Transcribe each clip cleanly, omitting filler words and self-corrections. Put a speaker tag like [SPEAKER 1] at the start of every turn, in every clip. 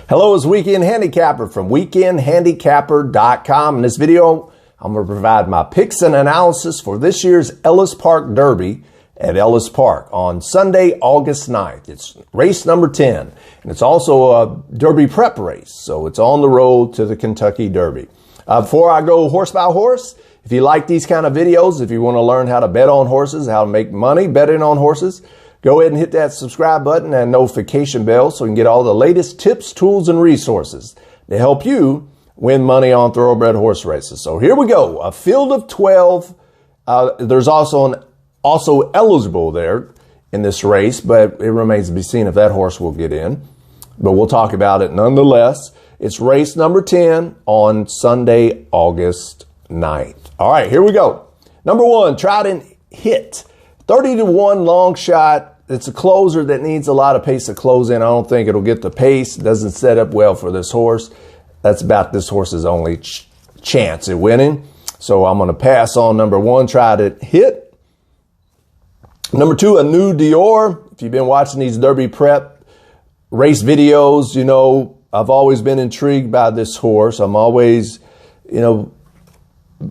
[SPEAKER 1] Hello, it's Weekend Handicapper from weekendhandicapper.com. In this video, I'm going to provide my picks and analysis for this year's Ellis Park Derby at Ellis Park on Sunday, August 9th. It's race number 10, and it's also a Derby prep race, so it's on the road to the Kentucky Derby. Before I go horse by horse, if you like these kind of videos, if you want to learn how to bet on horses, how to make money betting on horses, go ahead and hit that subscribe button and notification bell so you can get all the latest tips, tools, and resources to help you win money on thoroughbred horse races. So here we go. A field of 12. There's also eligible there in this race, but it remains to be seen if that horse will get in. But we'll talk about it nonetheless. It's race number 10 on Sunday, August 9th. All right, here we go. Number 1, Trident Hit. 30-1 long shot. It's a closer that needs a lot of pace to close in. I don't think it'll get the pace. It doesn't set up well for this horse. That's about this horse's only chance at winning. So I'm going to pass on number 1, Trident Hit. Number 2, A New Dior. If you've been watching these Derby prep race videos, you know I've always been intrigued by this horse. I'm always,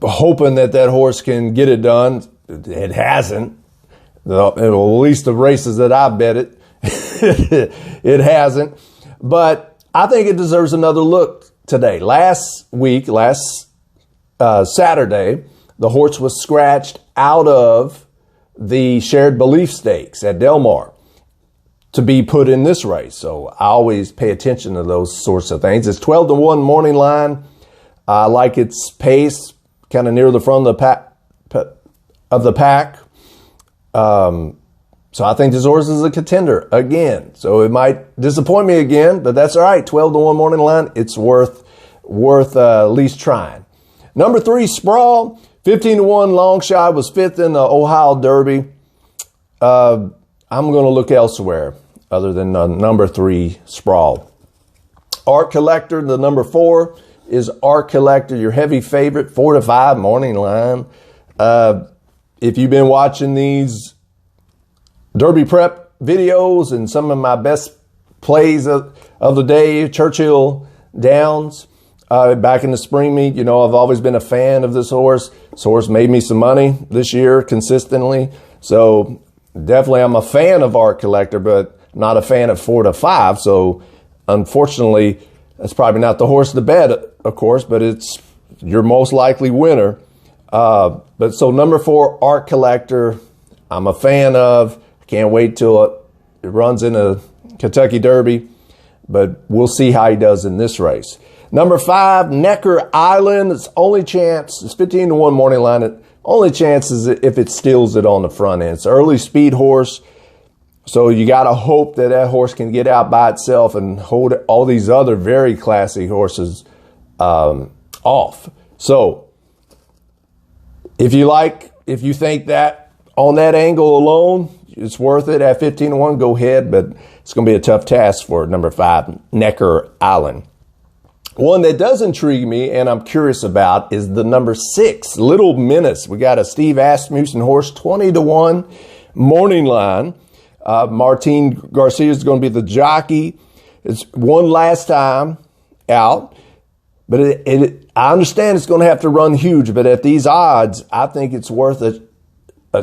[SPEAKER 1] hoping that horse can get it done. It hasn't. At least the races that I bet it, it hasn't. But I think it deserves another look today. Last Saturday, the horse was scratched out of the Shared Belief Stakes at Del Mar to be put in this race. So I always pay attention to those sorts of things. It's 12-1 morning line. I like its pace, kind of near the front of the pack. So I think this horse is a contender again. So it might disappoint me again, but that's all right. 12-1 morning line. It's worth at least trying. Number 3, Sprawl. 15-1 long shot, was 5th in the Ohio Derby. I'm going to look elsewhere other than number 3, Sprawl. Art Collector, the number 4 is Art Collector, your heavy favorite, 4-5 morning line. If you've been watching these Derby prep videos and some of my best plays of the day, Churchill Downs, back in the spring meet, I've always been a fan of this horse. This horse made me some money this year consistently. So definitely I'm a fan of Art Collector, but not a fan of 4-5. So unfortunately, that's probably not the horse to bet, of course, but it's your most likely winner. But so number 4, Art Collector, I'm a fan of. Can't wait till it runs in a Kentucky Derby, but we'll see how he does in this race. Number 5, Necker Island. Its only chance, it's 15-1 morning line. Only chance is if it steals it on the front end. It's an early speed horse, so you got to hope that horse can get out by itself and hold all these other very classy horses off. So if you think that on that angle alone, it's worth it at 15-1, go ahead, but it's going to be a tough task for number 5, Necker Island. One that does intrigue me and I'm curious about is the number 6, Little Menace. We got a Steve Asmussen horse, 20-1 morning line. Martin Garcia is going to be the jockey. It's one last time out, but I understand it's going to have to run huge, but at these odds, I think it's worth a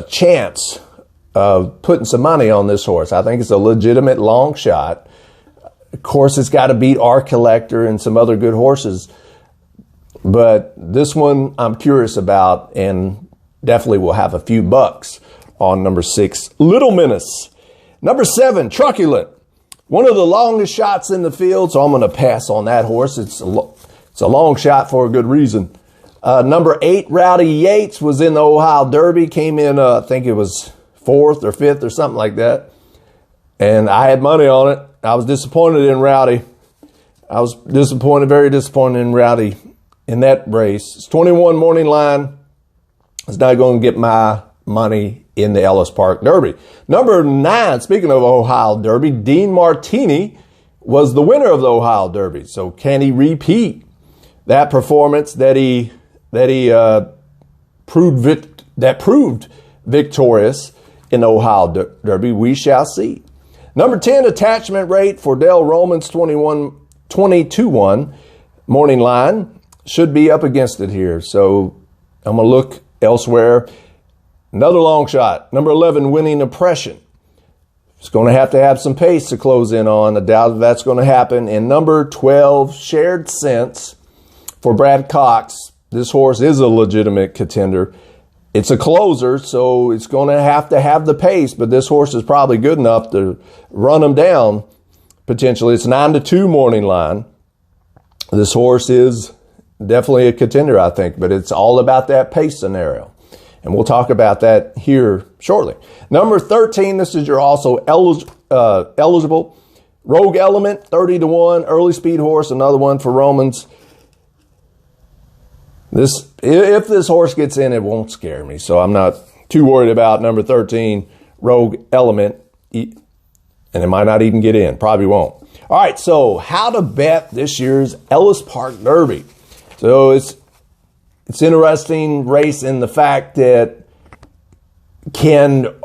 [SPEAKER 1] chance of putting some money on this horse. I think it's a legitimate long shot. Of course, it's got to beat Art Collector and some other good horses, but this one I'm curious about and definitely will have a few bucks on number 6, Little Menace. Number 7, Truculent. One of the longest shots in the field, so I'm going to pass on that horse. It's a long shot for a good reason. Number 8, Rowdy Yates, was in the Ohio Derby, came in, I think it was 4th or 5th or something like that. And I had money on it. I was disappointed in Rowdy. I was very disappointed in Rowdy in that race. It's 21 morning line. It's not going to get my money in the Ellis Park Derby. Number 9, speaking of Ohio Derby, Dean Martini was the winner of the Ohio Derby. So can he repeat that performance that proved victorious in the Ohio Derby? We shall see. Number 10, Attachment Rate for Dale Romans, 21 20-1 morning line. Should be up against it here. So I'm going to look elsewhere. Another long shot. Number 11, Winning Impression. It's going to have some pace to close in on. I doubt that's going to happen. And number 12, Shared Sense for Brad Cox. This horse is a legitimate contender. It's a closer, so it's going to have the pace, but this horse is probably good enough to run him down potentially. It's 9-2 morning line. This horse is definitely a contender, I think, but it's all about that pace scenario. And we'll talk about that here shortly. Number 13, this is your also eligible. Rogue Element, 30-1, early speed horse, another one for Romans. If this horse gets in, it won't scare me. So I'm not too worried about number 13, Rogue Element. And it might not even get in. Probably won't. All right, so how to bet this year's Ellis Park Derby. So it's interesting race in the fact that can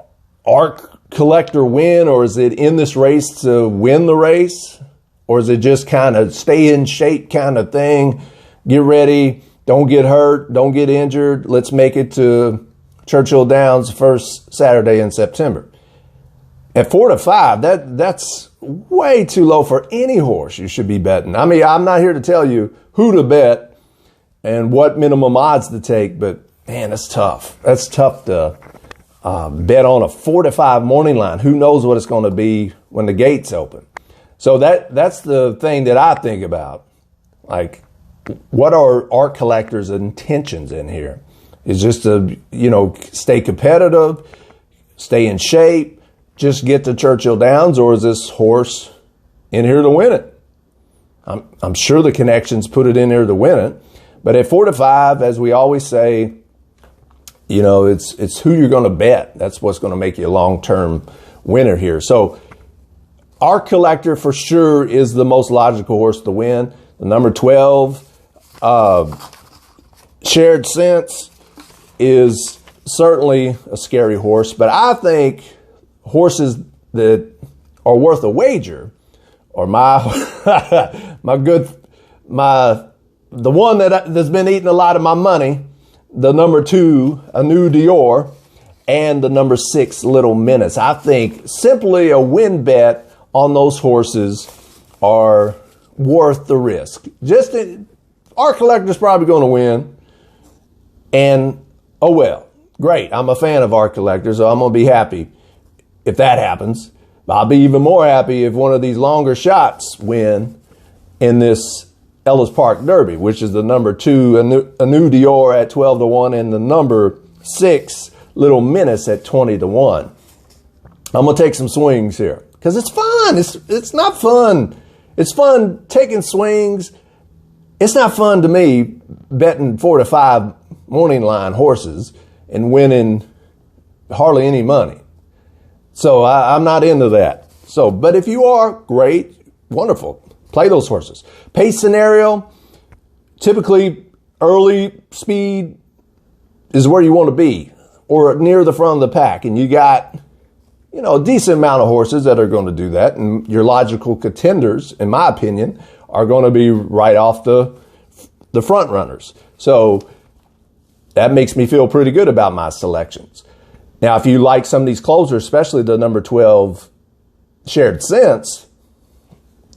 [SPEAKER 1] Arc Collector win, or is it in this race to win the race? Or is it just kind of stay in shape kind of thing? Get ready, don't get hurt, don't get injured. Let's make it to Churchill Downs first Saturday in September. At 4-5, that's way too low for any horse you should be betting. I mean, I'm not here to tell you who to bet and what minimum odds to take, but man, that's tough. That's tough to bet on a 4-5 morning line. Who knows what it's going to be when the gates open? So that's the thing that I think about. Like, what are Art Collector's intentions in here? Is just to, stay competitive, stay in shape, just get to Churchill Downs, or is this horse in here to win it? I'm sure the connections put it in there to win it. But at 4-5, as we always say, it's who you're going to bet. That's what's going to make you a long-term winner here. So our Collector for sure is the most logical horse to win. The number 12, Shared Sense, is certainly a scary horse. But I think horses that are worth a wager, or the one that's been eating a lot of my money, the number 2, A New Dior, and the number 6, Little Menace. I think simply a win bet on those horses are worth the risk. Our Collector's probably going to win, and oh well, great. I'm a fan of Our Collector, so I'm going to be happy if that happens. But I'll be even more happy if one of these longer shots win in this Ellis Park Derby, which is the number 2, A New Dior at 12-1, and the number 6, Little Menace at 20-1. I'm going to take some swings here because it's fun. It's not fun. It's fun taking swings. It's not fun to me betting 4-5 morning line horses and winning hardly any money. So I'm not into that. But if you are, great, wonderful. Play those horses. Pace scenario, typically early speed is where you want to be, or near the front of the pack. And you got, a decent amount of horses that are going to do that. And your logical contenders, in my opinion, are going to be right off the front runners. So that makes me feel pretty good about my selections. Now, if you like some of these closers, especially the number 12 Shared Sense,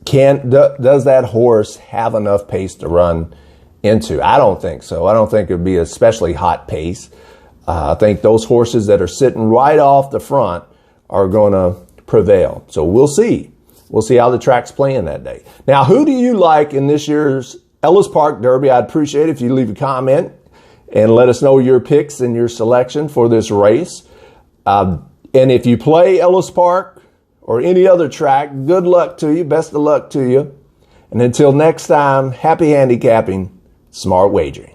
[SPEAKER 1] does that horse have enough pace to run into? I don't think so. I don't think it would be a especially hot pace. I think those horses that are sitting right off the front are going to prevail. So we'll see. We'll see how the track's playing that day. Now, who do you like in this year's Ellis Park Derby? I'd appreciate it if you leave a comment and let us know your picks and your selection for this race. And if you play Ellis Park or any other track, good luck to you. Best of luck to you. And until next time, happy handicapping, smart wagering.